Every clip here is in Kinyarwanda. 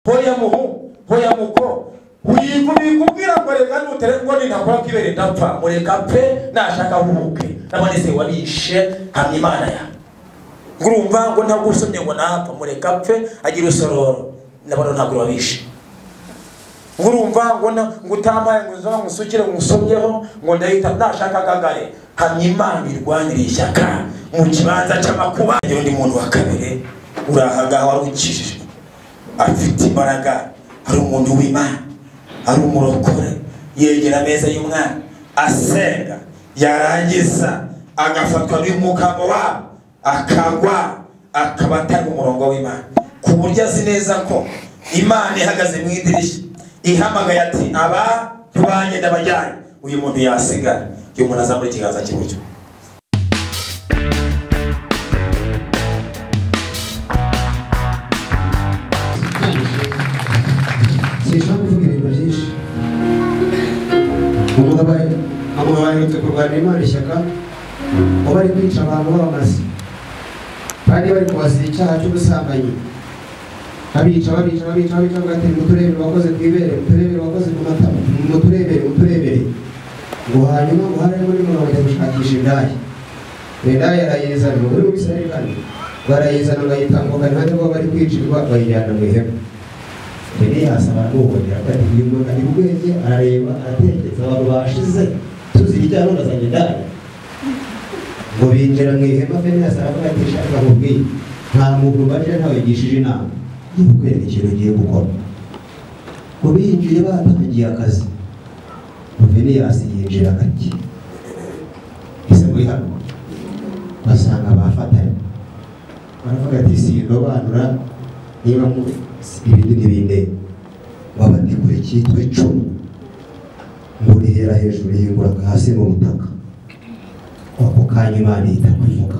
hoya muhu hoya muko wikubwira ngo reka nutere ngo ninakora kibere ndapfa mureka pe nashaka hubuke nabone se wabishe hamye Imana ya ngurumva ngo ntabwo usomye ngo napfa mureka pe agira usororo nabone ntabwo wabishe ngurumva ngo ngutamaye ngo nzo musukire musomyeho ngo ndahita nashaka gagare hamye Imana irwanira ishyaka mu kibanza cy'amakuba ndi muntu wa kabiri urahaga warukishije afite imbaraga ari umuntu w'Imana ari umurokore yegera meza y'umwana asenga yarangiza agafatwa n'umukamo wa akagwa akabatanga umurongo w'Imana ku buryo azi neza ko Imana ihagaze mu idirishya ihamagaye ati aba tubanye ndabajyanye uyu muntu yasigara uyu muntu azamura ikiganza cy'iburyo Abaye kurwanya Imana ishyaka bari kwica abantu b'abamazi kandi bari kubasira icyaha cy'ubusambanyi abica bagatera muturebere bakoze kwibere muturebere bakoze ku matama muturebere ngo hanyuma ngo harimo n'umuntu bajya gushakisha indaya arayizana muri Bisirayeli kandi barayizana ngayitambuka kandi bo bari kwicirwa bayijyana mu ihema Elias aramuhorera kandi uyu muntu ari ubwenge arareba aratekereza abantu bashize tuzirya none azanye ndaya ngo binjira mu ihema Elias aravuga ati shaka mubwiye nta muntu baje ntawigishije inama y'ukwera ikintu ugiye gukora ngo binjire batangiye akazi Elias yinjira ati ese muri hano basanga bafatanye baravuga ati sindobanura niba mu ibindi n'ibindi wabandikure cyitwa icumu muri hera hejuru y'ingura hasi mu butaka ako kanya Imana ihita kwivuga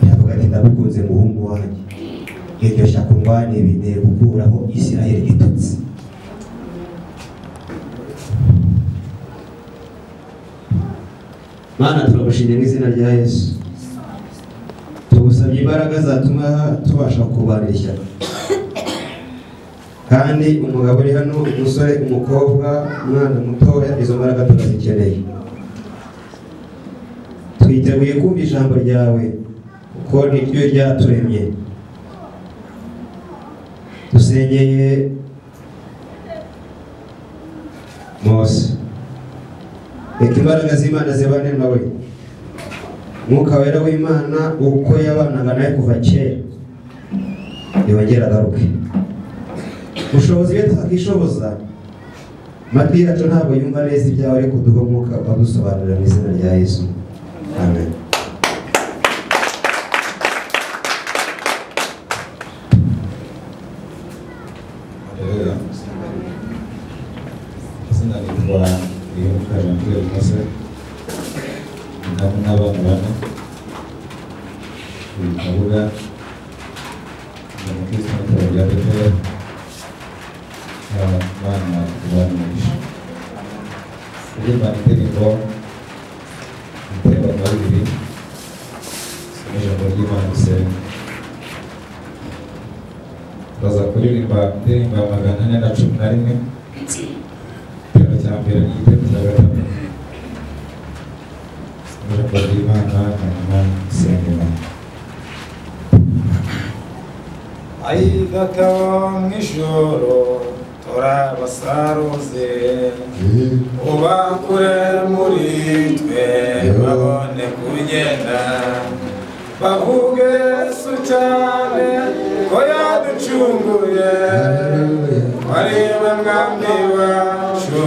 iravuga ati ndabukunze muhungu wanjye iryo shyaka urwane binteye gukuraho Isirayeli gitutsi Mana turagushimye mu izina rya Yesu tugusabye imbaraga zatuma tubasha kurwanira ishyaka kandi umugabo uri hano umusore umukobwa umwana mutoya izo mbaraga turazikeneye twiteguye kumva ijambo ryawe kuko niryo ryaturemye dusengeye Mose reka imbaraga z'Imana zibane nawe Mwuka wera w'Imana uko yabanaga nawe kuva kera yongera agaruke ubushobozi bw'atakishoboza amatwi yacu ntabwo yumva neza ibyawe ariko duha umwuka ukadusobanurira mu izina rya Yesu amen Ijoro tora basaruze ubakure muri twe babone kugenda bavuge Yesu cyane ko yaducunguye ariwe mwami wacu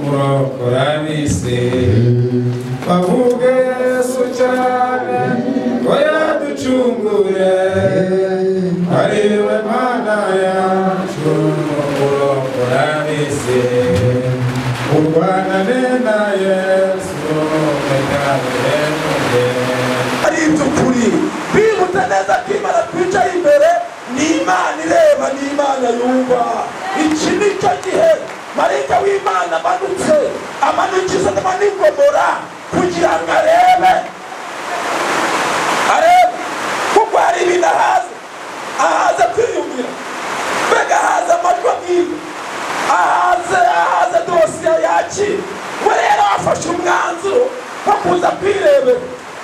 urokora ab'isi bavuge Yesu cyane ko yaducunguye ariwe Mana yacu urokora ab'isi urwanane na Yesu ari iby'ukuri bibutse neza ko Imana twicaye imbere ni Imana ireba ni Imana yumva iki ni cyo gihe marayika w'Imana amanukiza n'amanigomora kugira ngo arebe kuko hari ibintu ahaza kwiyumvira mbega ahaza ki we rero afashe umwanzuro wo kuza kwirebera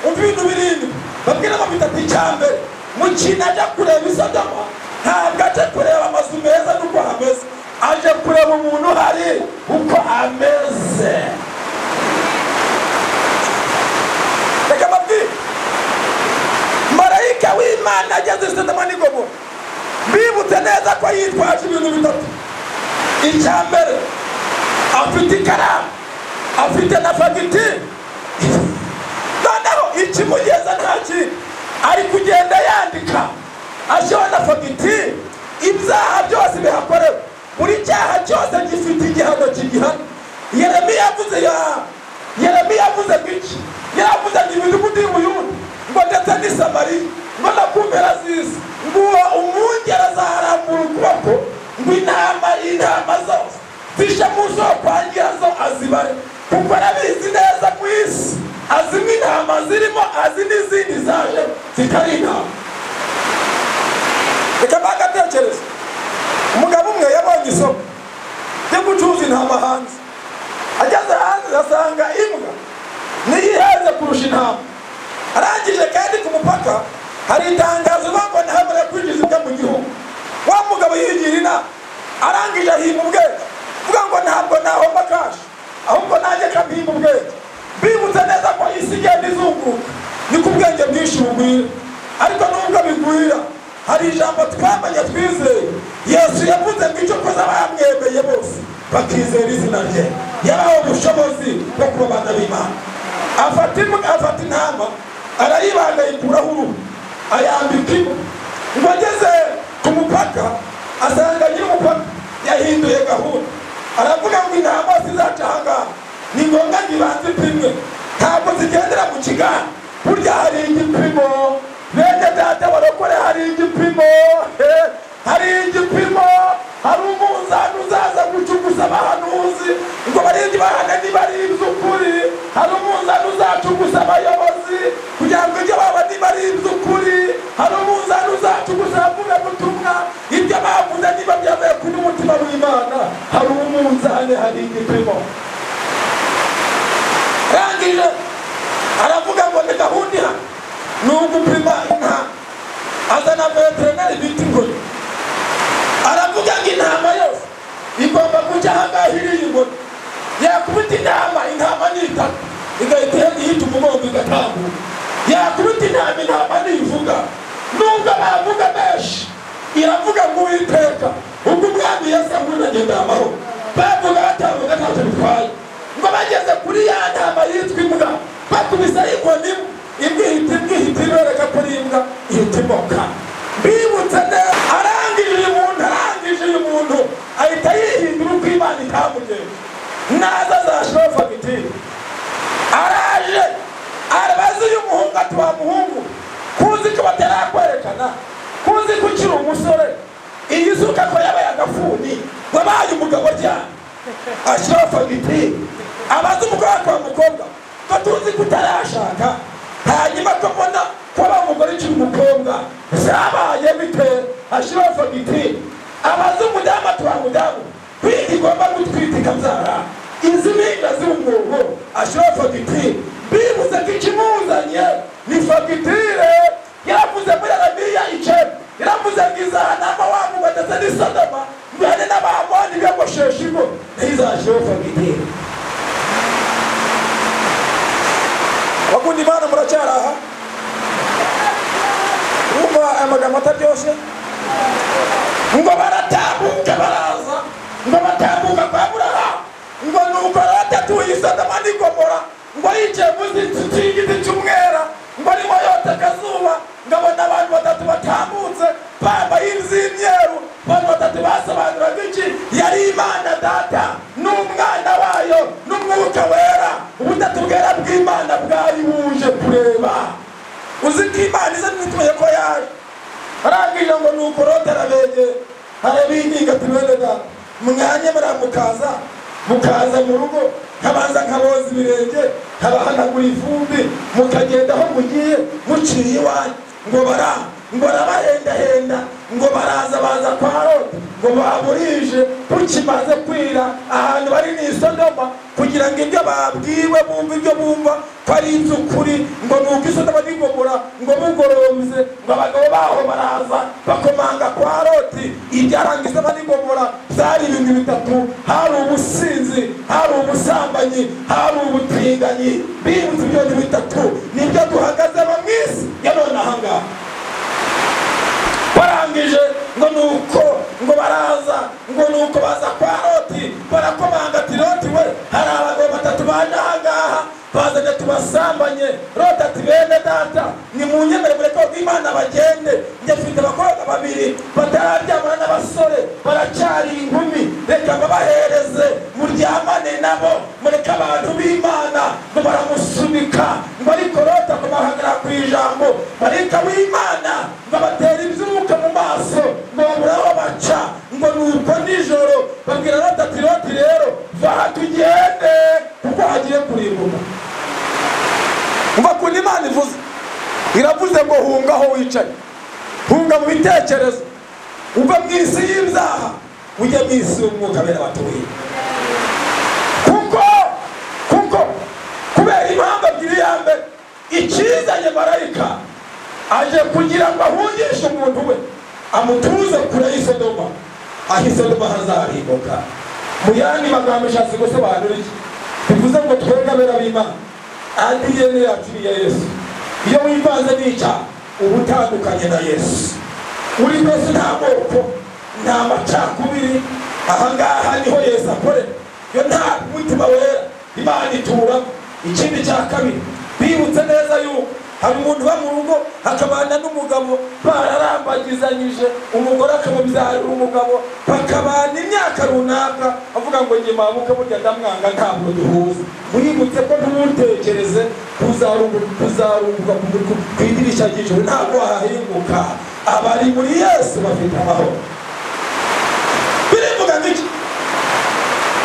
ibintu birindwi babwira ngo bitatu icyambere mu kintu ajya kureba Sodoma ntabwo aje kureba amazu meza n'uko hameze aje kureba umuntu hari uko ameze reka babwire marayika w'Imana ageze Sodoma n'i Gomora bibutse neza ko yitwaje ibintu bitatu icyambere afite ikaramu afite na fagitire noneho ikimugeza nta kintu ari kugenda yandika ashyiraho na fagitire ibyaha byose bihakorewe buri cyaha cyose gifite igihano kigihana Yeremiya yavuze iki yavuze ngo imidugudu y'Ubuyuda ngo ndetse n'i Samariya ngo no ku mpera z'isi ngo umwungeri azarambura ukuboko ngo intama zose zishe mu soko zo azibare kuko arabizi neza ku isi azi nk'intama zirimo azi n'izindi zaje zitari intama reka bagatekereza umugabo umwe yabonye isoko ryo gucuruza intama hanze ageze hanze asanga imbwa niyo ihenze kurusha intama arangije kandi ku mupaka hari itangazo ngo ntihabure kwinjiza ibyo mu gihugu wa mugabo yigira inama arangije ahimba ubwenge vuga ngo ntabwo nahomba kashi ahubwo nanjye kampimba ubwenge bibutse neza ko isi igenda izunguruka ni ku bwenge bwinshi bugwira ariko nubwo bigwira hari ijambo twamenye twizeye Yesu yavuze ngo icyo koza bamwemeye bose bakizera izina rye yabaho ubushobozi bwo kuba abana b'Imana afata intama arayibaga yikuraho uruhu ayambika imbwa ngo ageze ku mupaka asanga nyir'umupaka yahinduye gahunda aravuga ngo intama zizaca ahangaha ni ngombwa ngo ibanze ipimwe ntabwo zigendera mu kigare burya hari igipimo bene data barokore hari igipimo hari igipimo hari umunzani uzaza gucugusa abahanuzi ngo barinde bahane niba ari iby'ukuri hari umunzani uzacugusa abayobozi kugira ngo ibyo baba niba ari iby'ukuri hari umunzani uzacugusa abavuga ubutumwa ibyo bavuze niba byavuye kuri umutima w'Imana hari umunzani hari igipimo rangije aravuga ngo ni gahunda ihana ni ugupima inka azana veterineri bita ingoni aravuga ngo intama yose igomba kujya ahangaha iriya ingoni yakubita intama ni itatu igahita ihita umugongo igatambuka yakubita intama nivuga nubwo bavuga menshi iravuga ngo Uwiteka ubwo umwami Yesu agenda amahoro bavuga batavuga ntacyo bitwaye ngo bageze kuri ya ntama yitwa imbwa bakubise inkoni imbwa ihita ibereka ko ari imbwa ihita imoka bibutse neza arangije uyu muntu ahita yihindura uko Imana itamugenje naza azashiraho fagitire araje arabaza uyu muhungu ati wa muhungu kuzi ko batarakwerekana kuzi ko ukiri umusore iyi suka ko yabaye agafuni wabaye umugabo cyane ashiraho fagitire abaza umugabo wa mukobwa ko tuzi ko utarashaka hanyuma ko mbona ko aba umugore ukiri umukobwa zabaye bite ashiraho fagitire abaza umudamu ati wa mudamu kwiga igomba gutwita ikabyara izi ninga z'umwobo ashiraho fagitire bibuze ko ikimuzanye ni fagitire yaravuze muri Yeremiya 9 yaravuze ngo izahanama wa mugabo ndetse n'i Sodoma mbere n'abamoni biyogoshesha ingo ntizashiraho fagitire bakunda Imana muracyari aha umva amagambo ataryoshye ngo baratambuka baraza ngo batambuka kwa Aburahamu ngo nuko atatuye Sodoma n'i Gomora ngo yicaye munsi y'igiti cy'umwera ngo arimo yota akazuba ngabona abantu batatu batambutse bambaye imyeru abantu batatu basobanuraga iki yari Imana Data n'Umwana wayo n'Umwuka Wera ubutatu bwera bw'Imana bwari buje kureba uzi ko Imana iza n'ituye ko yaje arangije ngo nuko rotera bege harabinginga tubene da mwanye mukaza mu rugo nkabanza nkaboza ibirenge nkabahanagura ivumbi mukagenda aho mugiye muciye iwanyu ngo ngo arabahendahenda ngo baraza baza kwa Loti ngo baburije kukimaze kwira ahantu bari ni Sodoma kugira ngo ibyo babwiwe bumva ibyo bumva ko ari iby'ukuri ngo nuko Sodoma n'Igomora ngo bugoromze ngo abagabo baho baraza bakomanga kwa Loti ibyarangiza n'Igomora byari ibintu bitatu hari ubusinzi hari ubusambanyi hari ubutinganyi bibutse ibyo bitatu nibyo duhagaze mu isi ya none ahangaha barangije ngo nuko ngo baraza ngo nuko baza kwa Loti barakomanga ati Loti we hari abagabo batatu bane ahangaha bazanye tubasambanye Loti ati bene data ni mu nyemere mureke ko Imana bagende njye mfite abakobwa babiri batararyamana n'abasore baracyari inkumi reka babahereze muryamane nabo mureke abantu b'Imana ngo baramusubika ngo ariko Loti akomahagarara ku ijambo marayika w'Imana ngo batera ibyuka mu maso ngo baburaho baca ngo nuko nijoro babwira Loti ati Loti rero vaha tugende kuko hagiye kurimbuka. Umva kundi Imana ivuze iravuze ngo hunga aho wicaye hunga mu bitekerezo uva mu isi y'ibyaha ujye mu isi y'umwuka bene batuye kuko kubera impamvu ebyiri ya mbere ikizanye marayika aje kugira ngo ahungishe umuntu we amutuze kure y'Isodoma aho Isodoma hazarimbuka. Mu yandi magambo ishatse gusobanura iki bivuze ngo twebwe abera b'Imana ADN yacu ni Yesu. Iyo wivanze n'icyaha uba utandukanye na Yesu. Uri wese nta moko nta macakubiri ahangaha niho Yesu akorera. Yo nta mutima wera Imana itura. Ikindi cya kabiri bibutse neza yuko hari umuntu ba mu rugo akabana n'umugabo bararambagizanyije umugore akamubyarira umugabo bakabana imyaka runaka avuga ngo nge mamuka burya ndamwanga ntabwo duhuza. Muributse ko ntutekereze kuzarunguka ku idirishya ry'ijoro ntabwo hahinguka. Abari muri Yesu bafite amahoro. Birivuga ngiki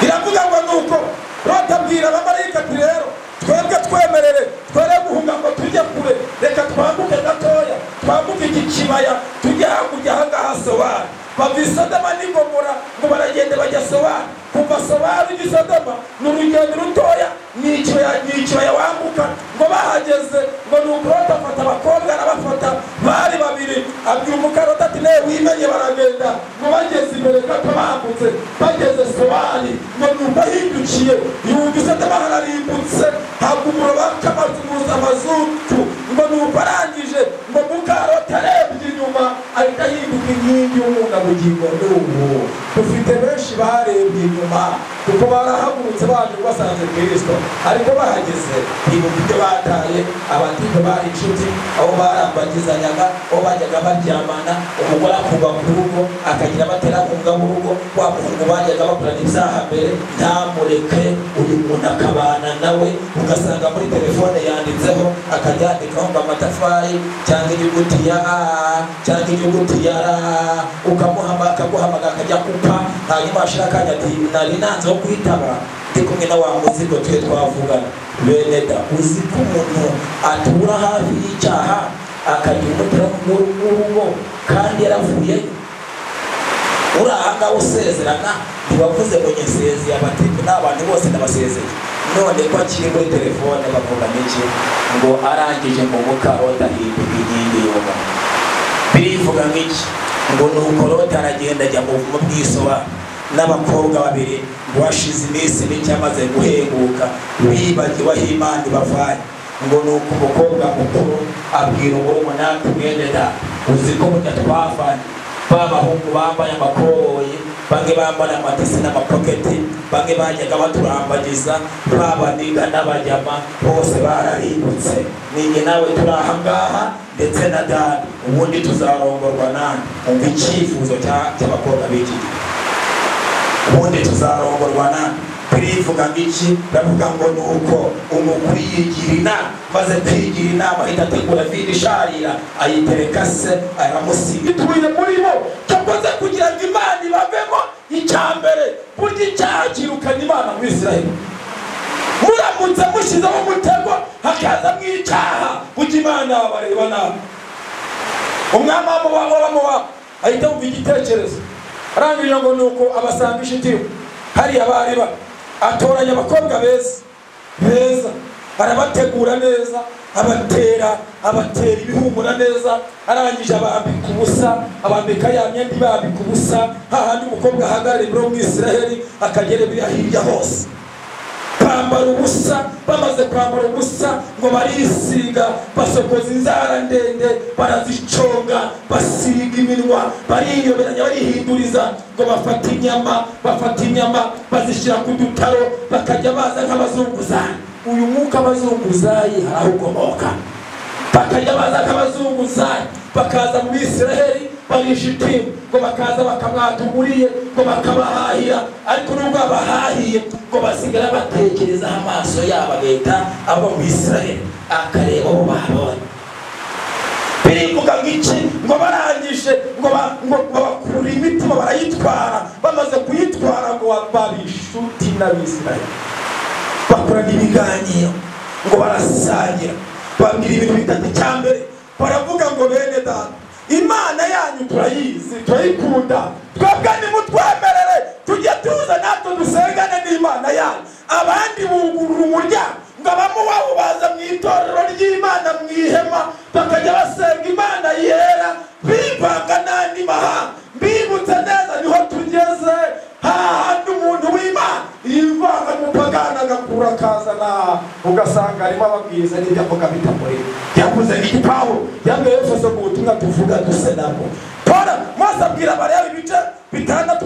biravuga ngo nuko Loti abwira abamarayika ati rero twebwe twemerere twere guhunga ngo tujye kure reka twambuke gatoya twambuke iki kibaya tujye hakurya ahangaha Sowari. Bava Sodoma n'Igomora ngo baragende bajya Sowari. Kuva Sowari ujya Sodoma ni urugendo rutoya ni ikibaya wambuka ngo bahageze ngo nuko Loti afata abakobwa arabafata bari babiri abwira umukaroti ati newe wimenye baragenda ngo bageze imbere gato bambutse bageze Sowari ngo nuko ahindukiye yumva Sodoma hararimbutse hagumura bakamazuza amazutu ngo nuko arangije ngo mukaroti arebye inyuma ahita ahinduka inkingi y'umunyabugingo n'ubu. Dufite benshi barebye inyuma kuko barahagurutse baje basanze Kristo ariko bahageze ibuka ibyo bataye abatipe bari inshuti aho barambagizanyaga aho bajyaga baryamana umugore akuba ku rugo akagira batera kunga mu rugo wa muhungu bajyaga bakorana ibyaha mbere ntamureke uyu muntu akabana nawe ugasanga muri telefone yanditseho akaryandikaho ngo amatafari cyangwa inyuguti ya A cyangwa inyuguti ya R akaguhamagara akajya kupa hanyuma ashaka ati nari nanze kwitaba ndi kumwe na wa muzigo twe twavugana. Bene da uzi ko umuntu atura hafi y'icyaha akagira umutera mu rugo kandi yaravuye urahanga usezerana ntiwavuze ngo nyesezeye abatipe n'abantu bose ndabasezeye none ko akiri muri telefone bavuga n'iki ngo arangije mu mukarota hinduka inkingi y'umuntu. Birivuga nk'iki ngo nuko Loti aragenda ajya mu buvumo bw'Isowari n'abakobwa babiri ngo washize iminsi mike amaze guhenguka bibagiwe aho Imana ibavanye. Ngo nuko umukobwa mukuru abwira umurumuna mwene da uzi ko burya twavanye babahungu bambaye amakoboyi bamwe bambara amatisi n'amapoketi bamwe bajyaga baturambagiza babaniga n'abajyama bose barahindutse. Ninjye nawe turi ahangaha ndetse na Dani ubundi tuzarongorwa nani. Umva icyifuzo cy'abakobwa b'iki gihe ubundi tuzarongorwa nani. Birivuga ngiki bavuga ngo nuko umukuru yigira inama maze kwigira inama ahita ategura vidi isharira ayitereka se aramusiga ituye muri bo cyakoze kugira ngo Imana ibavemo icyambere burya icyaha kirukana Imana mu Isiraheli. Muramutse mushizeho umutego hakaza mu icyaha burya Imana bareba nabi. umwami w'abamowabu ahita wumva igitekerezo arangije ngo nuko abasanga ishitimu hariya bari atoranya abakobwa beza arabategura neza abatera ibihumura neza arangije abambika ubusa abambika ya myenda ibambika ubusa hahandi umukobwa ahagarariye muri Isiraheli akagera hirya hose bambara ubusa bamaze kwambara ubusa ngo barisiga basokoza inzara ndende baraziconga basiga iminwa bariyoberanya barihinduriza ngo bafata inyama bazishyira ku dutaro bakajya baza nk'abazunguzayi uyu mwuka abazunguzayi harahukomoka bakajya baza nk'abazunguzayi bakaza mu Isiraheli barishitimu ngo bakaza bakamwatuguriye ngo bakabahahira ariko nubwo abahahiye ngo basigara batekereza amaso yabo agahita aba mu Isiraheli akareba abo babonye birivuga ng'iki ngo barangije ngo bakura imitima barayitwara bamaze kuyitwara ngo babishuti n'Abisiraheli bakorana ibiganiro ngo barasangira babwira ibintu bitatu cyambere baravuga ngo bene data Imana yanyu turayizi turayikunda twebwe nimutwemerere tujye tuza natwe dusengane n'Imana yanyu abandi bugurura umuryango ngo abamowabu baza mu itorero ry'Imana mu ihema bakajya basenga Imana yera bivanga n'andi mahanga bibutse neza niho tugeze hahandi umuntu w'Imana yivanga umupagana agakura akazana ugasanga arimo ababwiriza n'ibyo avuga bitamureba yavuze n'iki Pawulo yambwiye Efeso mu butumwa tuvuga duse nabo Mose abwira Abalewi ibice bitandatu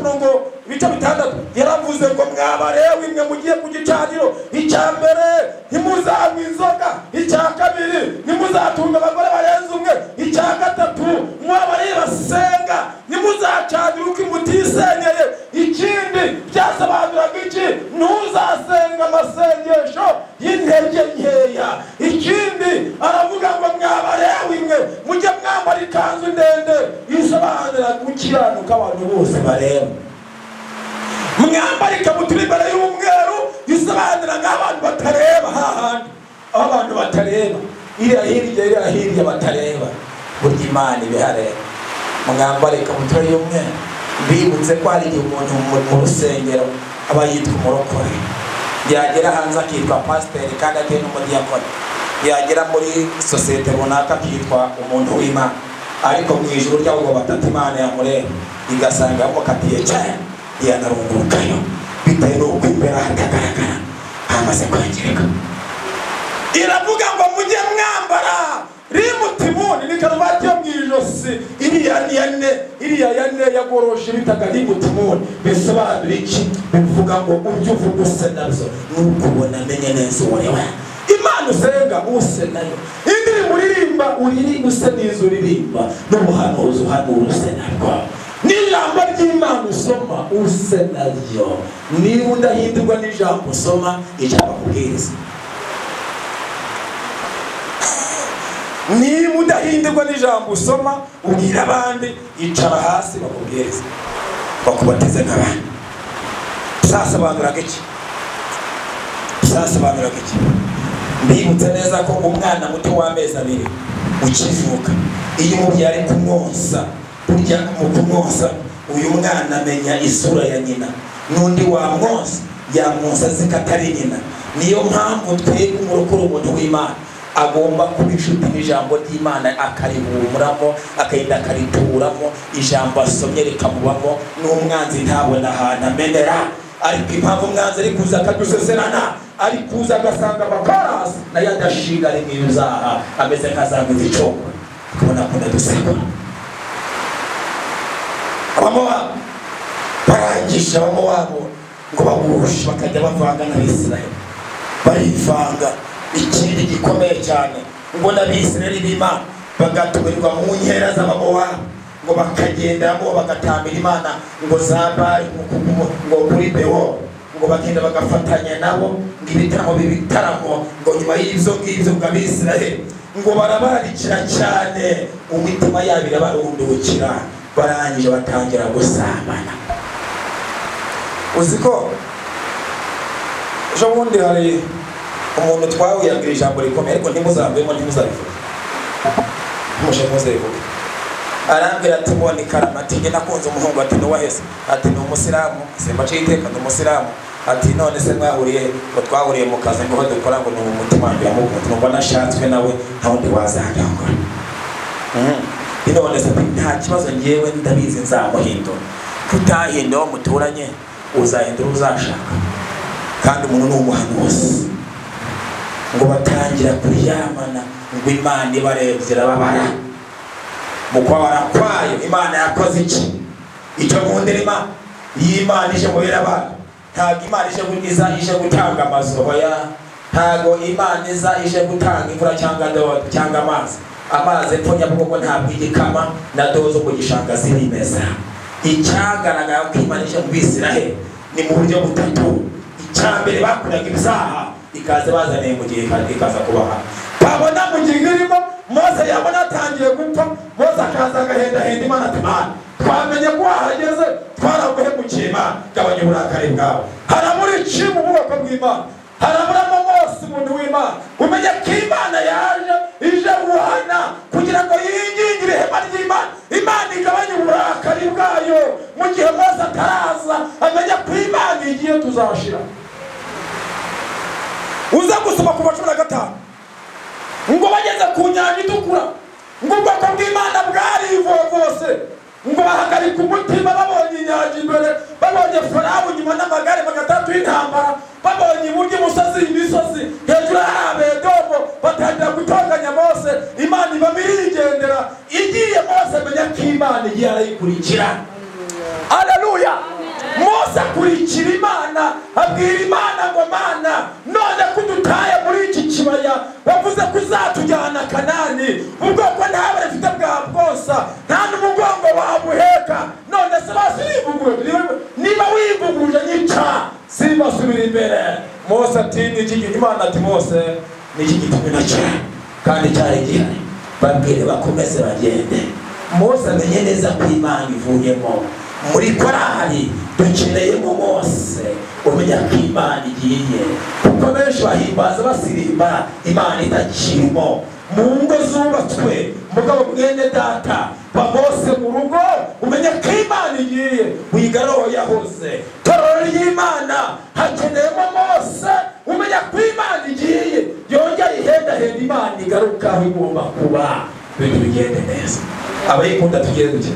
yaravuze ngo mw'Abalewi mwe mugiye ku gicaniro icya mbere ntimuzanywa inzoga icya kabiri ntimuzatunga abagore barenze umwe icya gatatu mw'Abalewi basenga ntimuzacanira uko mutisenyeye ikindi byasobanuraga iki ntuzasenga amasengesho y'intege nkeya ikindi aravuga ngo mw'Abalewi mwe mujye mwambara ikanzu ndende isobanura gukiranuka abantu bose bareba mwambara ikabutura imbere y'umweru isobanura nk'abantu batareba hahandi aho abantu batareba iriya hirya batareba burya Imana ibihareba mwambara ikabutura y'umweru mbibutse ko hari igihe umuntu mu rusengero aba yitwa umurokore yagera hanze akitwa pasiteri kandi atari n'umudiyakoni yagera muri sosiyete runaka akitwa umuntu w'Imana ariko mu ijuru ry'abo batatu Imana yamureba igasanga yamukatiye cyane yanarungurukayo bitewe n'uko imbere hatagaragara hamaze kwangirika iravuga ngo mujye mwambara rimutimuni ni karuvati yo mu ijosi iriya yane yagoroshe bitaga rimutimuni bisobanura iki bivuga ngo ujye uvuga use nabyo nuko ubona amenye neza uwo we Imana usenga use nayo indirimbo uririmba use n'izo uririmba n'ubuhanuzi uhanura use narwo n'ijambo ry'Imana usoma use naryo niba udahindurwa n'ijambo usoma ijambo kubwiriza niba udahindurwa n'ijambo usoma ubwira abandi icara hasi bakubwiriza bakubatize nk'abandi bizasobanuraga iki mbibutse neza ko umwana muto w'amezi 2 ukivuka iyo umubyeyi ari kumwonsa burya mu kumwonsa uyu mwana amenya isura ya nyina n'undi wamwonsa yamwonsa zikatari nyina niyo mpamvu twebwe umurokore umuntu w'Imana agomba kuba inshuti n'ijambo ry'Imana akarihumuramo akayita akarituramo ijambo asomye rikamubamo n'umwanzi ntabona ahantu amenera ariko impamvu umwanzi ari kuza akaduseserana ari kuza agasanga abakarasi nayo adashinga ari mw'ibizaha ameze nk'azanguza icoko ukabona akunda duseka abamowabu barangisha abamowabu ngo bagushe bakajya bavanga n'Abisiraheli barivanga ikindi gikomeye cyane ngo n'Abisiraheli b'Imana bagatumirwa mu nkera z'abamowabu ngo bakagendamo bagatambira Imana ngo zabari ngo kuri Bewo ngo bagenda bagafatanya nabo ngo ibitaramo ngo nyuma y'ibyo ngibyo ngo Abisiraheli ngo barabarikira cyane umutima yabo irabarundukira barangije batangira gusambana uziko ejo bundi hari umuntu twawiragira ijambo rikomeye ariko ntimuzambemo ntimuzabivuge ntimushe muzevuge arambwira ati mbona ikarama ati njye nakunze umuhungu ati nuwahese ati ni umusilamu simba citeka ni umusilamu ati none se mwahuriye ngo twahuriye mu kazi ngo dukora ngo ni umutima wanjye amukunda ngo nashatswe nawe nta wundi wazajya ngo none se nta kibazo ngewe ndabizi nzamuhindura kutahinda wo muturanye uzahindura uzashaka kandi umuntu ni umuhanuzi ngo batangira kuryamana ngo Imana ibarebye irababara mu kwabara kwayo Imana yakoze iki icyo mu ndirima y'Imana ije mubera abantu ntabwo Imana ije gutanga amazu hoya ntabwo Imana ije gutanga imvura cyangwa dodo cyangwa amazi epfo Nyabugogo ntabwo igikama na dozo mu gishanga zirimeza icyagaragara ko Imana ije mu Bisiraheli ni mu buryo butatu icyambere bakuraga ibyaha ikaze bazaniye mu gihe kandi ikaza kubaha babona mu gihe irimo Mose yabona atangiye gupfa Mose akaza agahenda Imana ati Mana twamenye ko wahageze twaraguhemukiye Imana gabanya uburakari bwawe harabura iki mu bwoko bw'Imana haraburamo Mose umuntu w'Imana umenye ko Imana yaje ije guhana kugira ngo yingingire ihema ry'Imana Imana igabanya uburakari bwayo mu gihe Mose ataraza amenye ko Imana igiye tuzashira uza gusoma ku 15 ngo bageze ku nyanja itukura ngo ubwoko bw'Imana bwarivovose ngo bahagarika umutima babonye inyanja imbere babonye Farawo nyuma n'amagare magatatu y'intambara babonye iburyo umusozi imisozi hejuru hari Edomu batangira gutonganya Mose Imana ibamirigendera igiye Mose menya ko Imana igiye arayikurikira Haleluya Mose akurikira Imana abwira Imana ngo Mana none kudutaye muri iki kibaya bavuze ko uzatujyana Kanani ubwoko ntawe bafite bwa bwosa nta n'umugongo wabuheka none se basibugure niba wibuguje nica sibasubira imbere Mose ati n'iki Imana ati Mose n'iki gitumye nacyo kandi cyari gihari babwire bakomeze bagende Mose amenye neza ko Imana ivuyemo muri korali dukeneyemo Mose umenya ko Imana igiye kuko benshi bahimbaza basirimba Imana itakirimo mu ngo zubatswe mugabo mwene data ba Mose mu rugo umenya ko Imana igiye wigaroho yahoze torero y'Imana hakeneyemo Mose umenya ko Imana igiye yongera ihenda Imana igaruka aho igomba kuba bintu bigende neza abayikunda tugende gute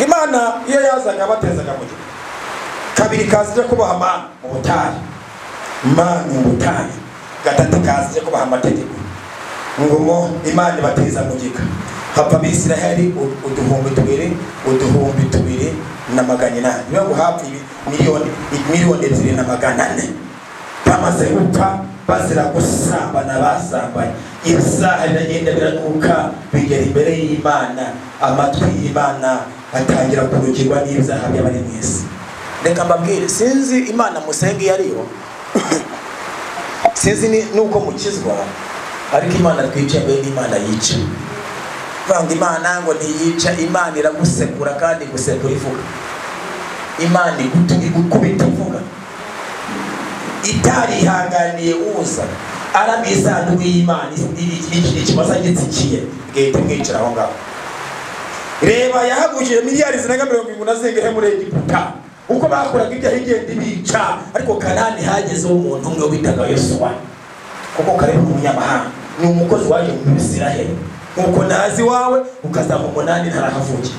Imana iyo yazaga batezaga mu gihe kabiri kazije kubaha Mana mu butayu Mana mu butayu gatatu kazije kubaha amategeko ngo Imana bateza mu gika hapfa Bisiraheli uduhumbi tubiri na magana inani niyo ngo hafi miliyoni 2,400,000 bamaze gupfa bazira gusambana basambanye isaha iragenda biranuka bigera imbere y'Imana amatwi y'Imana atangira kurugirwa n'ibyaha by'abari mu isi reka mbabwire sinzi Imana musenge yariyo sinzi nuko mukizwa ariko Imana twicaye n'Imana yica banga Imana ngo ntiyica Imana iragusekura kandi gusekura ivuga Imana igukubita ivuga itari ihanganiye uza arabisanduku y'Imana ikibazo gitsikiye gete mwicara aho ngaho reba yahagujije miliyari zinaga 70 zingehe muri Egiputa uko bakoraga ibyaha igenda ibica ariko Kanani hageze umuntu umwe witaga Yosuwa kuko kare umunyamahanga ni umukozi waje mu Bisiraheli uko nazi wawe ukazava umunani ntarahavuye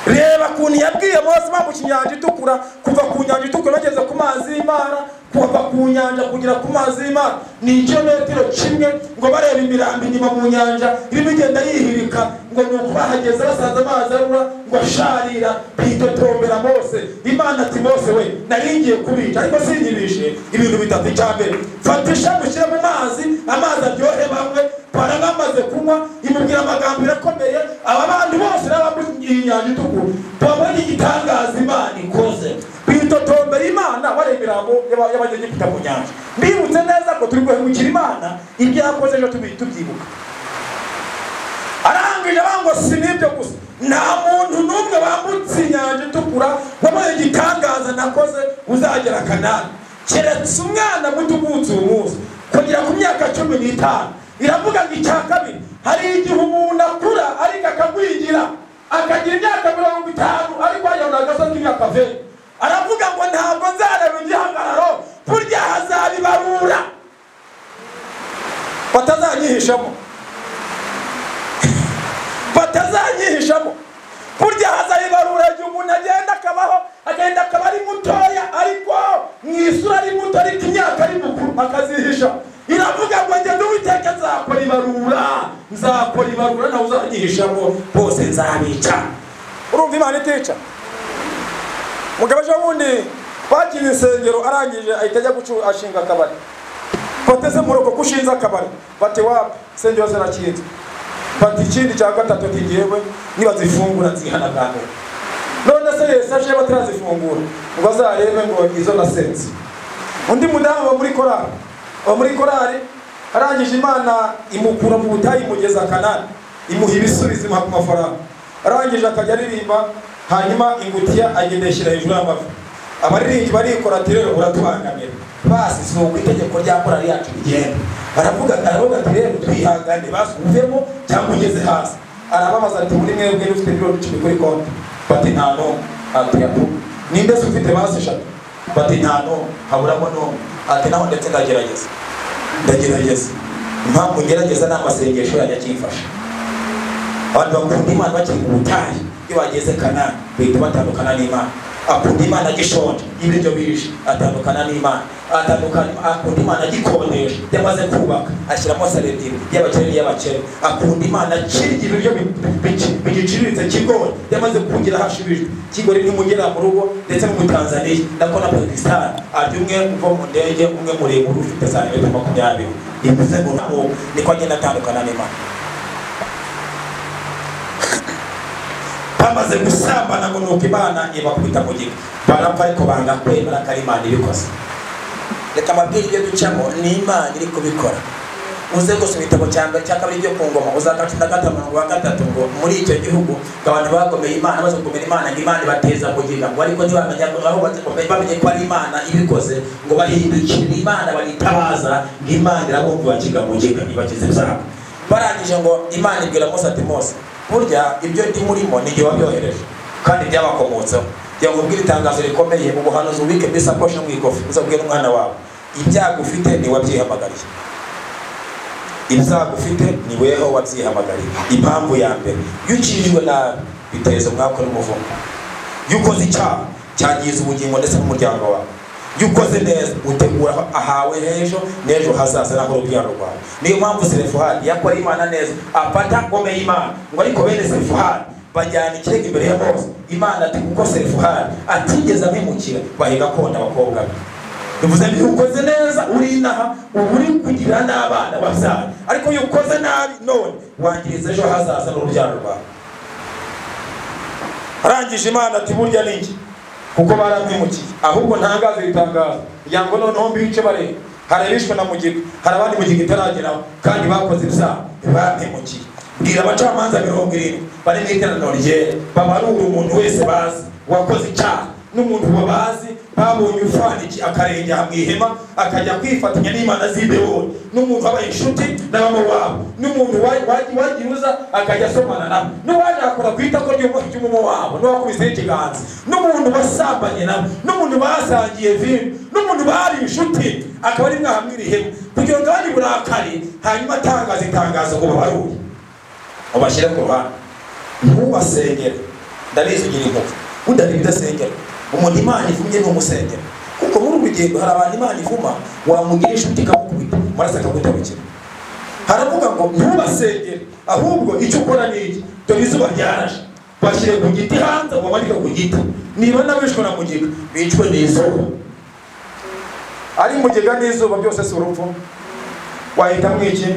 reba kuntu yabwiye Mose mu kinyanja itukura kuva ku nyanja itukura bageze ku mazi y'Imana kuva ku nyanja kugera ku mazi y'Imana ni kilometero kimwe ngo bareba imirambi nyuma mu nyanja irimo igenda yihirika ngo nuko bahageze basanze amazi arura ngo asharira bitotombera Mose Imana ati Mose we naringiye kubica ariko sinyibishe ibintu bitatu cyambere fatisha mushyira mu mazi aryohe bamwe baramaze kunywa imubwira amagambo irakomeye aba bandi bose n'abamunyanja itukura babonye igitangaza Imana ikoze bitotombera Imana baremirambo y'abanyegiputa mu nyanja mbibutse neza ko turi guhemukira Imana ibyakoze ejo tubyibuka arangije bango sinibyo gusa nta muntu n'umwe bambutse inyanja itukura wabonye igitangaza nakoze uzagera Kanani keretse umwana muto umunsi kugira ku myaka 15 iravuga ngo icya kabiri hari igihe umuntu akura ariko akagwingira akagira imyaka 50 ariko ayona agasoza imyaka 20 aravuga ngo ntabwo nzareba igihagararo burya hazabibarura batazanyihishamo burya hazabibarura igihe umuntu agenda akabaho agenda akaba ari mutoya ariko mwisura ari muto ariko imyaka ari mukuru akazihisha iravuga ngo njye n'Uwiteka nzakora ibarura nawe uzanyihishamo bose nzabica urumva Imana itica mugabo ejo bundi bagiye insengero arangije ahita ajya ashinga akabari bateze muroko kushinza akabari bati wapi insengero zirakinze bati ikindi cya gatatu kigiyewe nibazifungura nzihanagane none se Yesu aje batarazifungura ngo azarebe ngo izo nasenze undi mudamu wa muri korari arangije Imana imukura mu butayi imugeza Kanani imuha ibisubizo imuha ku mafaranga arangije akajya aririmba hanyuma ingutiya agendeshyira hejuru y'amavi abariringi barikora ati rero uratubangamira basi si uko itegeko rya korari yacu rigenda aravuga ati rero twihangane basi uvemo cyangwa ugeze hasi arababaza ati muri mwebwe ufite miliyoni 10 kuri konti bati nta no ati yapu ninde se ufite basi 3 bati nta no haburamo no ati naho ndetse ndagerageza impamvu ngerageza n'amasengesho yanjye akifasha abantu bakunda Imana bakiri mu butayi iyo bageze Kanani bahita batandukana n'Imana akunda Imana gishonje ibiryo bishe atandukana n'Imana akunda Imana gikodesha yamaze kubaka ashyiramo saledire y'abakene akunda Imana kirya ibiryo bigiciriritse kigori yamaze kugira hashibijwe kigori nimugera mu rugo ndetse no mu Tanzania nako na Pakistan ari umwe uva mu ndege umwe muremure ufite santimetero 20 ivuze ngo niko agenda atandukana n'Imana bamaze gusambana ngo nuko Imana ibakubita mu gihe barapfa ariko banga kwemera ko Imana ibikoze reka mabwire ibyo ducamo ni Imana iri kubikora uze gusoma ibitabo cyambere cyakabiri byo ku ngoma uzakacunda gatanu wa gatatu ngo muri icyo gihugu abantu bagomeye Imana bazo kumenya Imana ngo Imana ibateza kugira ngo ariko ntibamenya aho bamenye ko ari Imana ibikoze ngo bahindukire Imana baritabaza ngo Imana irabumva bakiga mu gihe ibakize byabo barangije ngo Imana ibwira Mose ati Mose burya ibyo ndi murimo ni gihe wabyohereje kandi byabakomotseho yakubwira itangazo rikomeye ubuhanuzi ubike mbese akosha mu ikofi uzabwira umwana wawe ibyago ufite ni wabyihamagariye ibyago ufite ni weho wabyihamagariye impamvu ya mbere yukijwe nabi biteza umwaka n'umuvumo yukoze icyaha cyagize ubugingo ndetse n'umuryango wawe yukoze neza utegura ahawe hejo nejo hazaza naho urubyaro rwawe niyo mpamvu Serefuhadi yakora Imana neza apata komeye Imana ngo ariko bene Serefuhadi bajyana ikirego imbere ya Mose Imana ati kuko Serefuhadi atigeze amemukira bahiga konda abakobwa be bivuze ngo ukoze neza uri inaha uri kugira n'abana babyara ariko yukoze nabi none wangiriza ejo hazaza n'urubyaro rwawe arangije Imana ati burya ninki kuko barampemukiye ahubwo ntangazo ritangaza yango noneho mbice bare harabishwe na mugiga harabandi mugiga itarageraho kandi bakoze ibyaha bampemukiye bwira abacamanza 70 bari n'iteraniro rye babarura umuntu wese bazi wakoze icyaha n'umuntu babazi babonye ufaniki akarenge hamwihema akajya kwifatanya n'Imana z'Ibewoni n'umuntu wabaye inshuti n'abamo wabo n'umuntu wagiruza akajya asomana nabo n'uwaje akora kwita ko ry'umumo wabo n'uwakubise ikiganza n'umuntu basambanye nabo n'umuntu basangiye vino n'umuntu bari inshuti akaba ari mwahamwira ihema kugira ngo abandi burakari hanyuma atangaza itangazo ngo babaruye ubashyire ku ruhande ntubasengere ndabizi ugira inkovu udari bidasengera umuntu Imana ivumye n'umusengera kuko muri urugendo hari abantu Imana ivuma wamugira inshuti ikamukubita marasa akagutabukira haravuga ngo ntubasengere ahubwo icyo ukora n'iki dore izuba ryarashe bashyire ku giti hanze bamarika ku giti niba nabishwe na mugiga bicwe n'izuba ari mugiga n'izuba byose si urupfu wahitamo iki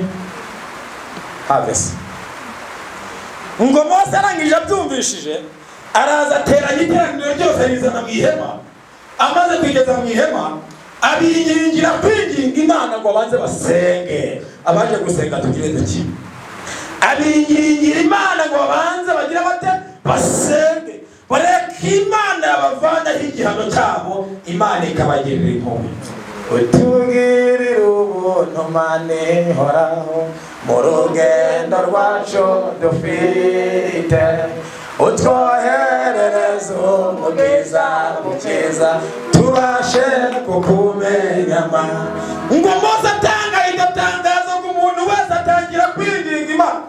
harvest ngo Mose arangije abyumvishije araza ateranya iteraniro ryose rizana mu ihema amaze kwigeza mu ihema abingingira kwinginga Imana ngo abanze basenge abaje gusenga tugire duki abingingira Imana ngo abanze bagira bate basenge bareka Imana yabavanaho igihano cyabo Imana ikabagirira impuhwe utugirire ubuntu mane horaho mu rugendo rwacu dufite utwoherereze umukiza mukiza tubashe kukumenya ngo Mose atanga iryo tangazo ngo umuntu wese atangira kwinginga Imana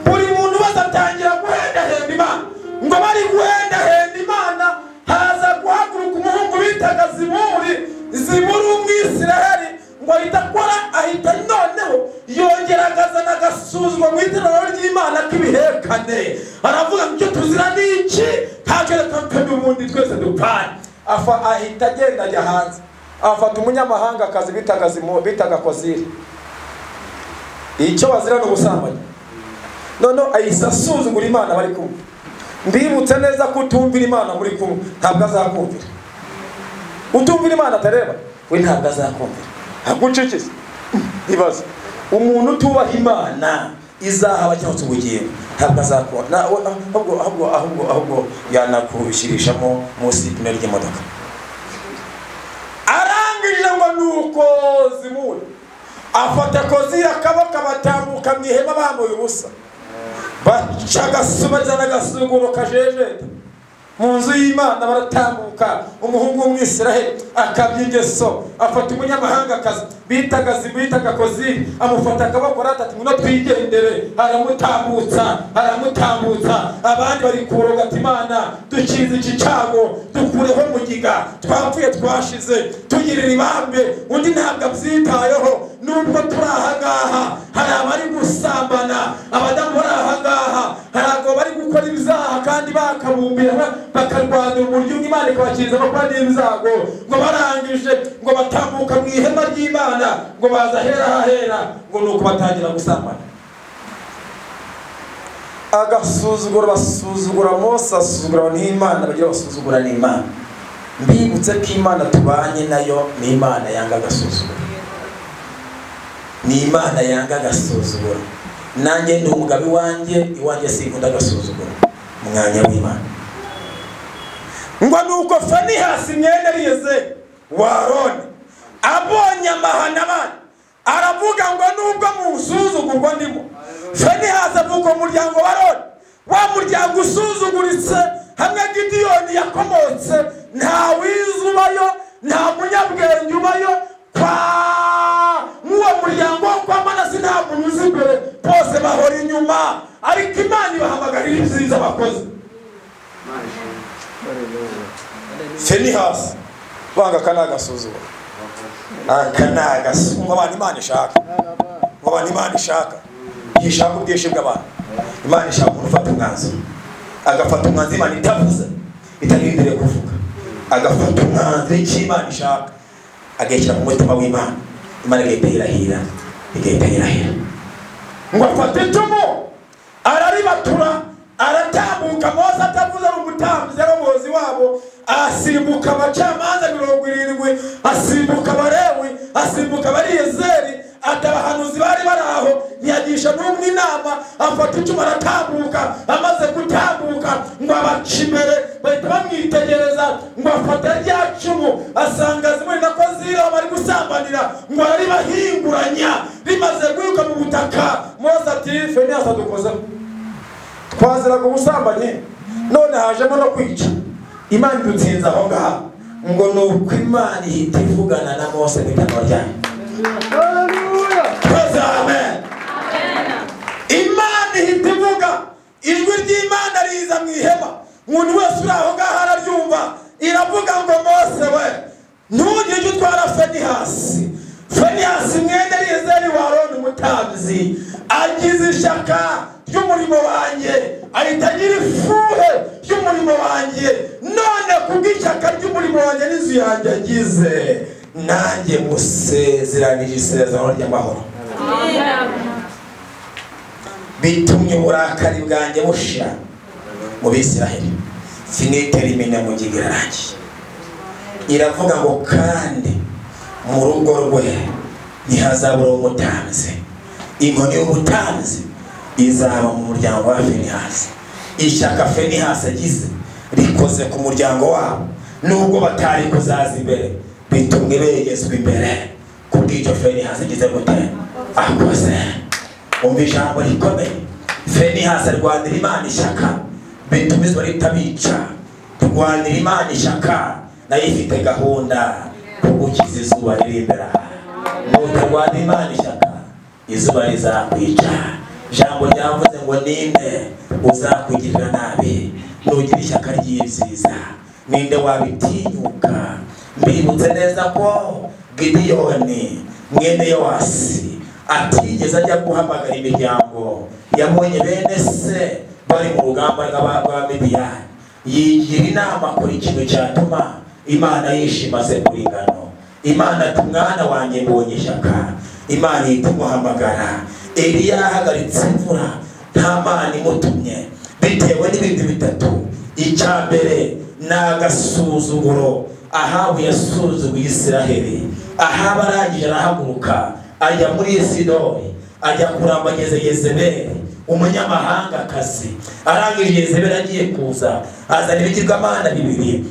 buri muntu wese atangira guhendahenda Imana ngo bari guhendahenda Imana haza guhaguruka umuhungu bitaga Zimuri w'Umwisiraheli ngo ahita noneho yongeragaza n'agasuzwa mu iterano ry'Imana k'ibihekane aravuga ngo icyo tuzira ni iki ntakerekane ubundi twese dupfane ahita agenda ajya hanze afata umunyamahangakazi bitaga Koziri icyo bazira ni ubusambanyi noneho ahise asuzugura Imana bari kumwe mbibutse neza ko utumvira Imana muri kumwe ntabwo azakumvira utumvira Imana atareba we ntabwo azakumvira agucecetse ibaze umuntu utubaha Imana izahaba cyangwa ubugingo ntabwo azakubona ahubwo yanakushirishamo munsi y'ipine ry'imodoka arangije ngo nuko Zimuri afata Koziri akaboko batambuka mu ihema bambaye ubusa baca agasubiriza n'agasuguro kajejeta mu nzu y'Imana baratambuka umuhungu w'Umwisiraheli akabya ingeso afata umunyamahangakazi bitaga Koziri amufata akaboko aratati ngo twigendere aramutambutsa abandi bari kuroga ati Imana dukize iki cyago dukureho mugiga twapfuye twashize tugirira ibambe undi ntabwo abyitayeho nubwo turi ahangaha hari abari gusambana abadamu bari ahangaha hari abagabo bari gukora ibyaha kandi bakabumbira bakarwanira uburyo Imana ikabakiriza bakora n'ibyago ngo barangije ngo batambuka mu ihema ry'Imana ngo baza hera ngo nuko batangira gusambana basuzugura Mose asuzugura n'Imana bagira basuzugura n'Imana mbibutse ko Imana tubanye nayo ni Imana yanga agasuzuguro ni Imana yanga agasuzuguro nanjye ndi umugabi iwanjye sinkunda agasuzuguro mwanya w'Imana ngo nuko Finehasi mwene Eliyezeri wa Aroni abonye amahana abana aravuga ngo nubwo musuzugurwa ndimo Finehasi avuga umuryango wa Aroni wa muryango usuzuguritse hamwe Gideyoni yakomotse nta wizubayo nta munyabwenge ubayo kwa muwo muryango kwa Manase nta muntu uzi imbere bose bahora inyuma ariko Imana ibahamagarira ibyiza bakoze Finehasi banga kanagasuzugura akanagasuzugura abantu Imana ishaka yishaka ubwinshi bw'abantu Imana ishaka gufata umwanzuro agafata umwanzuro Imana itavuze itarindiriye kuvuga agafata umwanzuro Imana ishaka agashyira mu mutima w'Imana Imana igahita yirahira ngo afate icumu araribatura aratambuka Mose atavuze ari umutambyi ari umuyobozi wabo asimbuka abacamanza 70 asimbuka Abalewi asimbuka Abariyezeri atabahanuzi bari baraho ntiyagisha n'umwe inama afata icumu aratambuka amaze gutambuka ngo abaca imbere bahita bamwitegereza ngo afata rya cumu asanga Zimuri na Koziri bari gusambanira ngo araribahinguranya rimaze guruka mu butaka Mose ati Finehasi adukozeho twaziraga ubusambanyi none hajemo no kwica Imana idutsinze aho ngaho ngo nuko Imana ihita ivugana na Mose mu itangazo ryayo amen Imana ihita ivuga ijwi ry'Imana riza mu ihema umuntu wese uri aho ngaho araryumva iravuga ngo Mose we ntugire utwara Finehasi mwene Eliyezeri wa Aroni umutambyi agize ishaka ry'umurimo wanjye ahita agira ifuhe ry'umurimo wanjye none kubw'ishyaka ry'umurimo wanjye n'inzu yanjye agize nanjye musezeranije isezerano ry'amahoro bitumye uburakari bwanjye bushira mu Bisiraheli siniterimene mu gigarangi iravuga ngo kandi mu rugo rwe ntihazabura umutambyi inkoni y'umutambyi izaba mu muryango wa Finehasi ishyaka Finehasi agize rikoze ku muryango wabo nubwo batari kuzaza imbere bitumwe begezwa imbere kubw'icyo Finehasi agize gute akoze. Umva ijambo rikomeye. Finehasi arwanira Imana ishyaka bitumizwa ritabica. Turwanira Imana ishyaka nayo ifite gahunda kugukiza izuba riri imbere. Mutarwanira Imana ishyaka izuba rizakwica. Ijambo ryavuze ngo ninde uzakugirira nabi nugira ishyaka ry'ibyiza, ninde wabitinyuka. Mbibutse neza ko Gideyoni mwene Yowasi atigeze ajya guhamagara imiryango, yabonye bene se bari mu rugamba rwa Midiyani, yigira inama kuri ikintu cyatuma Imana yishima se kuri ingano. Imana ati mwana wanjye mbonye ishyaka. Imana ihita imuhamagara. Eliya yahagaritse imvura nta Mana imutumye bitewe n'ibintu bitatu. Icya mbere ni agasuzuguro. Ahabu yasuzuguye Isiraheli. Ahabu arangije arahaguruka ajya muri Sidoni, ajya kurambageza Yezebeli umunyamahangakazi. Arangije Yezebeli agiye kuza azana ibigirwamana bibiri,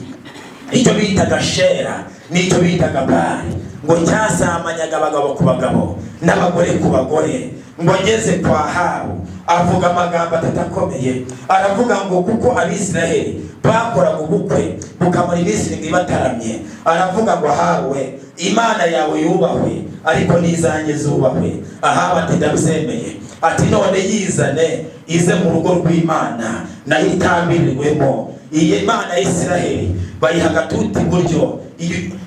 icyo bitaga Shera n'icyo bitaga Bali, ngo cyasamanyaga abagabo ku bagabo n'abagore ku bagore. Ngo ageze kwa Ahabu avuga amagambo atatakomeye. Aravuga ngo kuko Abisiraheli bakoraga ubukwe bukamara iminsi 7 bataramye, aravuga ngo Ahabu Imana yawe yubahwe ariko n'izanjye zubahwe. Ahabu ati ndabyemeye. Ati none yizane ize mu rugo rw'Imana nayo itambirirwemo. Iyi Imana ya Isiraheli bayiha agatuti iburyo,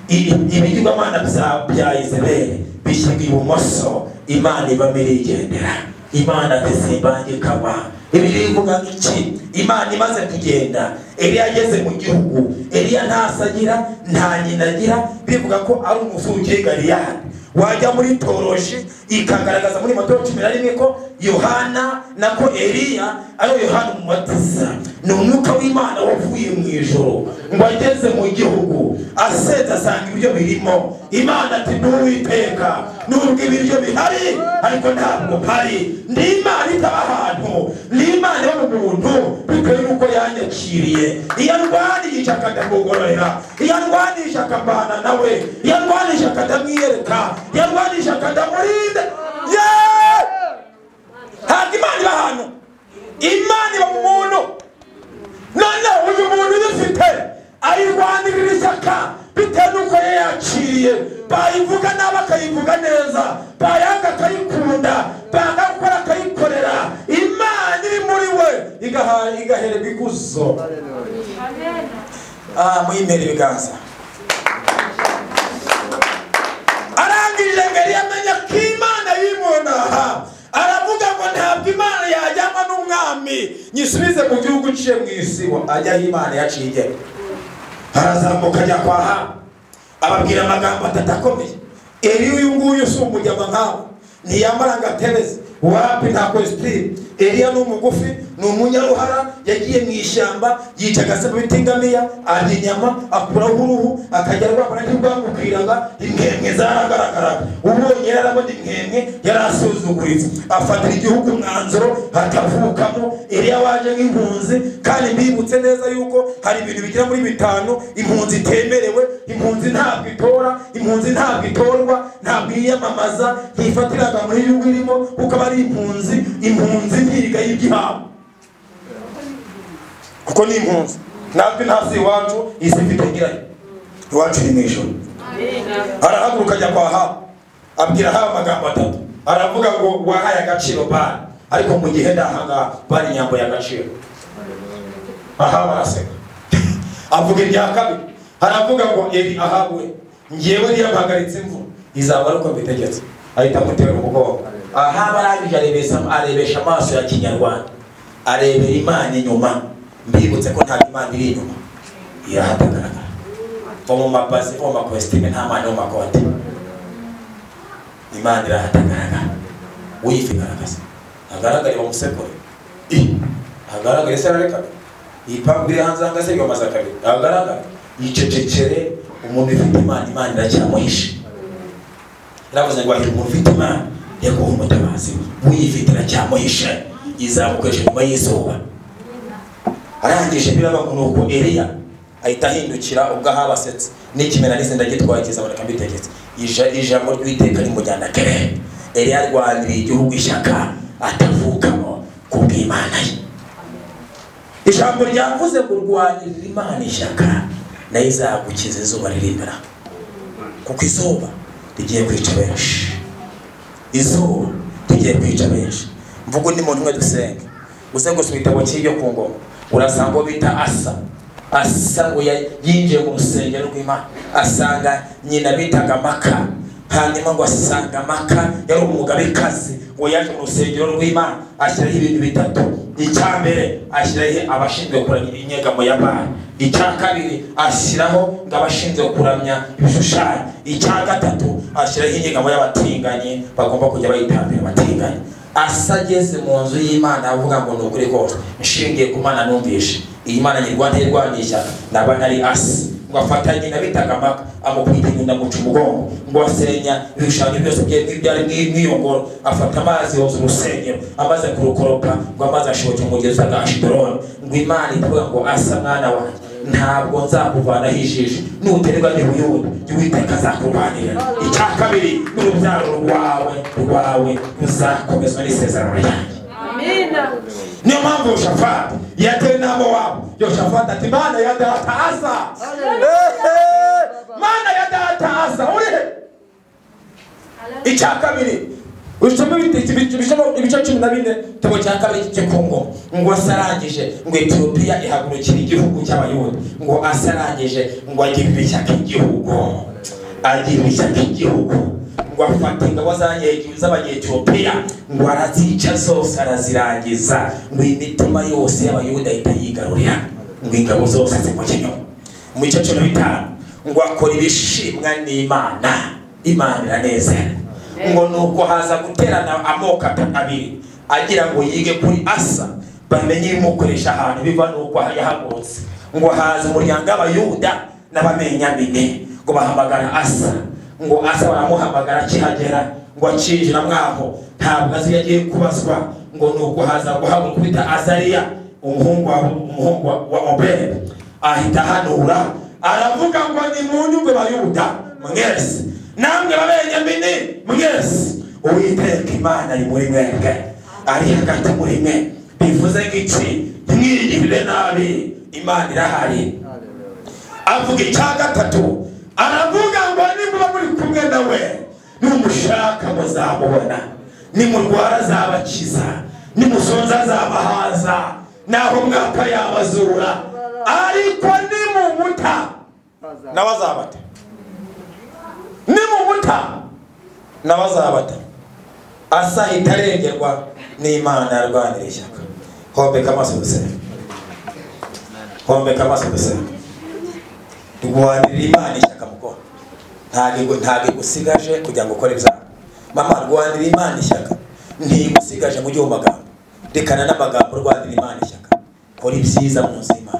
ibigirwamana bya Yezebeli bishyirwa ibumoso. Imana ibamere igendera. Imana ntisimbangikanywa. Ibiri ivuga iki? Imana imaze kugenda, Eliya ageze mu gihugu. Eliya ntasagira nta nyina agira, bivuga ko ari umuvukiye Galiyadi. Wajya muri Toroshi ikagaragaza muri Matayo 11 ko Yohana nako Eliya ari Yohana umubatiza. Ni umwuka w'Imana wavuye mu ijoro ngo ageze mu gihugu aseta asanga ibyo birimo. Imana ati n'Uwiteka nubwo ibiryo bihari ariko ntabwo mpari. Ndi Imana itaba ahantu, ndi Imana yo mu muntu bitewe n'uko yanyakiriye. Iyo ndwanisha akadamugororera, iyo ndwanisha akambana nawe, iyo ndwanisha akadamwiyereka, iyo ndwanisha akadamurinda. Ntabwo Imana iba ahantu, Imana iba mu muntu. None uyu muntu udufite ayirwanirira ishyaka bitewe n'uko yayakiriye. Bayivuga nabi akayivuga neza, bayanga akayikunda, banga gukora akayikorera. Imana iri muri we igahererwa ikuzo. Muyimere ibiganza. Arangije ngari yamenya ko Imana y'imona. Aravuga ngo ntabwo Imana yajyama n'umwami nyisubize mu gihugu ciye mu isibo. Ajya Imana yaciye. Arazamuka ajya kwa Ahabu ababwira amagambo atatakomeye. Eliya uyu nguyu umujyama nkawe ntiyambara agatebeze wapi nta kwesitiri. Eliya ni umugufi, ni umunyaruhara, yagiye mu ishyamba yica agasebo bitingamiya, arya inyama, akuraho uruhu, akajya rwabona ntirwamukwiraga. Inkemwe zaragaragaraga. Ubonye yarabona inkemwe yarasuzuguritse. Afatira igihugu umwanzuro hatavukamo. Eliya waje nk'impunzi, kandi mbibutse neza yuko hari ibintu bigira muri 5 impunzi itemerewe. Impunzi ntabwo itora, impunzi ntabwo itorwa, ntabwo yiyamamaza, ntifatiraga muri yugo irimo kuko ari impunzi. Impunzi ntiga y'igihabo kuko ni impunzi. Ntabwo ntasi iwacu izifite ngirayo, iwacu ni mw'ijoro. Arahaguruka ajya kwa Ahabu abwira Ahabu amagambo 3. Aravuga ngo wahaye agaciro Bali, ariko mu gihe ndahanga Bali nyambo y'agaciro. Ahabu araseka. Avuga irya kabiri. Aravuga ngo Ahabu ngewe niyabahagaritse imvura izaba ari uko mbitegetse. Ahita amutera umugongo. Ahabu arangije arebesha amaso ya kinyarwanda, arebera Imana inyuma. Mbibutse ko nta Imana iri inyuma, irahatagaragara. Mu mabasi, mu makositime, nta Mana mu makote. Imana irahatagaragara. Uyifigaragaza agaragara mu musekore. Agaragara se arareka ipambire hanze angase yo mazakari. Agaragara yicecekere umuntu ufite Imana. Imana iracyamuhishe. Navuze ngo umuntu ufite Imana yego umutabazi uyifitira cyamuhishe izamukoresha nyuma y'izuba. Arangije biraba nuko Eliya ahita ahindukira ubwo ahabasetse n'ikimena n'ise ndagitwaye kizaboneka mbitegetse ijambo ry'Uwiteka rimujyana kere. Eliya arwaniriye igihugu ishyaka atavukamo kubw'Imana ye. Ijambo ryavuze ngo urwanirira Imana ishyaka nayo izagukiza izuba ririmbera, kuko izuba rigiye kwica benshi. Izuba rigiye kwica benshi. Mvugo ni muntu umwe dusenge uze gusoma igitabo cy'ibyo ku ngoma urasanga bita Asa ngo yinjiye mu rusengero rw'Imana asanga nyina bitaga Maka. Hanyuma ngo asanga Maka yari umugabekazi ngo yaje mu rusengero rw'Imana ashyiraho ibintu bitatu. Icya mbere ashyiraho abashinzwe kuramya inyegamo ya Bali. Icya kabiri ashyiraho ngo abashinzwe kuramya ibishushanyo. Icya gatatu ashyiraho inyegamo y'abatinganyi bagomba kujya bayitambira abatinganyi. Asa ageze mu nzu y'Imana avuga ngo ni ukuri kose nshingiye ku Mana numvishe iyi Mana nyirwanisha naba ntari Asa. Ngo afatanye na bitaga Maka amukubita inyunda muca umugongo ngo asenya ibishushanyo byose byari mwiyongoro. Afata amazi yoza urusengero amaze kurukoropa ngo amazi ashoke umugezi wa Ashidoroni. Ngo Imana itavuga ngo Asa mwana wanjye ntabwo nzakuvanaho ijisho nuterwa n'Ubuyuda Uwiteka azakurwanira. Icya kabiri n'urubyaro rwawe ruzakomezwa n'isezerano ryanjye. Amina. Niyo mpamvu Yoshafati yateye inama wabo. Yoshafati ati Mana ya data Asa, Mana ya data Asa urihe. Icya kabiri usoma ibice 14 tabo cya kabiri cy'Kongo ngo asarangije ngo Ethiopia ihagurukira igihugu cy'Abayuda. Ngo asarangije ngo agirire ishyaka igihugu ngo afata ingabo z'Abanyetiyopiya ngo arazica zose arazirangiza. Ngo imitima yose y'Abayuda ahita yigarurira. Ngo ingabo zose zimujya mu bice 15 ngo akora ibishimwa n'Imana. Imana iranezera. Ngo nuko haza guterana amoko abiri agira ngo yige kuri Asa bamenye imukoresha ahantu biva nuko yahagurutse. Ngo haza umuryango w'Abayuda n'Abamenyamini ngo bahamagara Asa. Ngo Asa baramuhamagara kihagera ngo acinjira mwaho ntabwo azi yagiye kubaswa. Ngo nuko haza guhabwa kubita Azariya umuhungu wa Obed ahita hanura aravuga ngo ni munyumve Bayuda mwese namwe Ababenyamini mwese Uwiteka Imana ari muri mwebwe ari hagati muri mwe. Bivuze ngiki mwigirire nabi Imana irahari. Avuga icya gatatu aravuga ngo nimuba muri kumwe nawe numushaka muzamubona, nimurwara azabakiza, nimusonza azabahaza, naho mwaka yabazura, ariko nimumuta nabazabata, nimumuta nabazabata. Asa itarengerwa n'Imana yarwanira ishyaka. Hombeka amaso dusenge, hombeka amaso dusenge. Rwanirira Imana ishyaka mukora ntage gusigaje kugira ngo ukore ibyaha. Mama rwanirira Imana ishyaka ntigusigaje mu gihe magambo rekana n'amagambo. Rwanirira Imana ishyaka kora ibyiza mu nzima.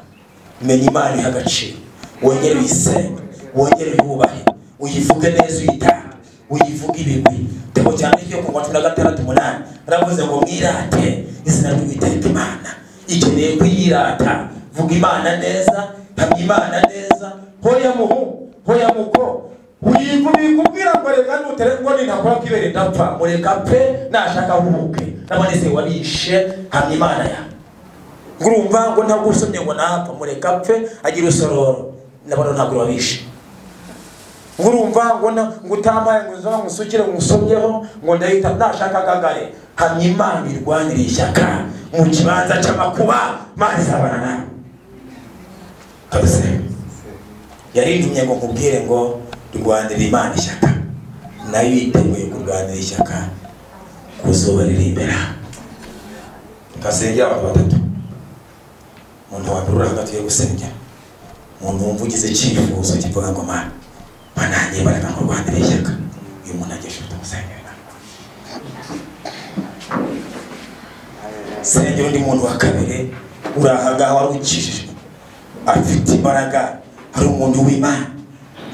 Menya Imana ihagaciro, wongere uyisenge, wongere uyubahe, uyivuge neza, uyitanga, uyivuge ibigwi. Tebo cyane cyo ku 16:8 aravuze ngo mwirate izina ry'Uwiteka Imana. Ikeneye kuyirata, vuga Imana neza, hamya Imana neza. Hoya muko uyikubwira ngo reka nutere ngo ninakora kibere ndapfa mureka pe nashaka hubuke. Nabone se wabishe hamya Imana ya ngurumva ngo ntabwo usomye ngo napfa mureka pe agira usororo. Nabone ntabwo wabishe ngurumva ngo ngutambaye ngo zo musukire musomyeho ngo ndahita nashaka gagare. Hamya Imana irwanira ishyaka mu kibanza cy'amakuba. Mari zabana kabise yarintumye ngo nkubwire ngo rwanirira Imana ishyaka, nayo yiteguye kurwanira ishyaka kuzuba ririmbera. Kasengera abantu batatu. Umuntu wabirura hagati yo gusengera, umuntu wumva ugize icyifuzo kivuga ngo bananye bareka kurwanira ishyaka. Uyu muntu agesha umusengera. Sengera undi muntu wa kabiri urahaga wari ukijijwe afite imbaraga, hari umuntu w'Imana,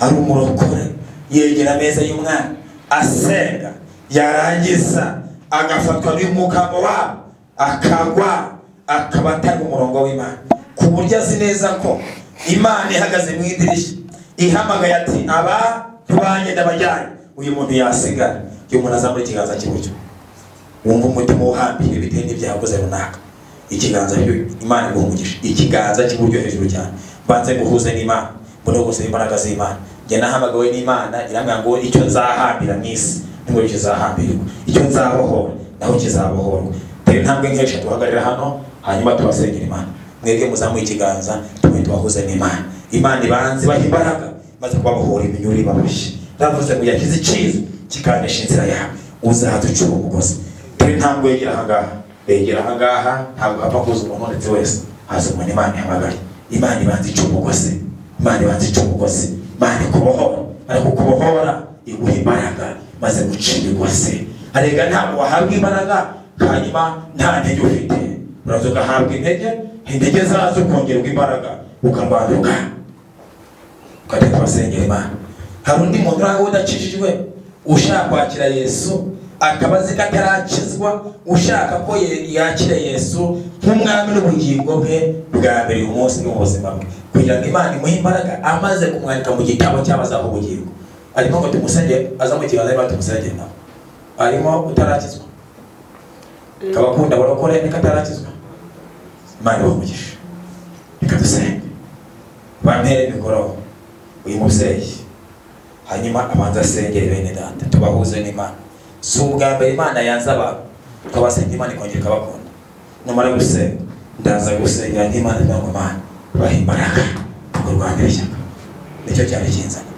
hari umurokore yegera ameza y'umwana asenga, yarangiza agafatwa n'umukamo wabo akagwa akabatanga umurongo w'Imana ku buryo azi neza ko Imana ihagaze mu idirishya ihamagaye ati aba tubanye ndabajyanye, uyu muntu yasigara. Iyo umuntu aza muri ikiganza cy'iburyo wumva umutima uhambiriye bitewe n'ibyakoze runaka, ikiganza Imana iguhumugisha, ikiganza cy'iburyo hejuru cyane, banze guhuze n'Imana, mbone gusaba imbaraga z'Imana. Njye nahamagawe n'Imana iramya ngo icyo nzahambira mu isi ngo kizahambirwa, icyo nzabohora naho kizabohorwa. Rero ntambwe nk'eshatu tuhagarira hano, hanyuma tubasengera Imana. Mwebwe muzamuye ikiganza tumwe tubahuze n'Imana. Imana ibanze baha imbaraga maze kubabohora iminyururu ibaboshye. Ndavuze ngo yakize icyiza kikanesha inzira yawe, uzaduca umugozi. Rero ntambwe yegera ahangaha, yegera ahangaha, ntabwo hapfa kuza umuntu ndetse wese haza umuntu Imana ihamagaye. Imana ibanze ica umugozi, Imana ibanze ica umugozi, Imana ikubohora, ariko kubohora iguha imbaraga maze guca imigozi. Arega ntabwo wahabwa imbaraga hanyuma nta ntege ufite, uraza ugahabwa intege zazo kongerwa imbaraga ukabanduka. Ukajya kubasengera Imana. Hari undi muntu uraho udakijijwe ushaka kwakira Yesu akaba azi ko atarakizwa, ushaka ko yakira Yesu nk'umwami n'ubugingo bwe bwa mbere uyu munsi mu buzima bwe, kugira ngo Imana imuhe imbaraga amaze kumwandika mu gitabo cy'abazaho ubugingo. Arimo ngo tumusengere, aza mu kiganza niba tumusengere nawe. Arimo utarakizwa kabakunda barokore nika atarakizwa. Imana ibamugisha. Reka dusenge. Bampere mikoro uyu mubyeyi, hanyuma abanza asengere bene data tubahuze n'Imana. Si ubwa mbere Imana yanze abantu tukabasenga Imana ikongera ikabakunda. Numara gusenga ndaza gusengera n'Imana ngo Imana bahe imbaraga tukurwanire ishyaka. Nicyo cyari kinzanye.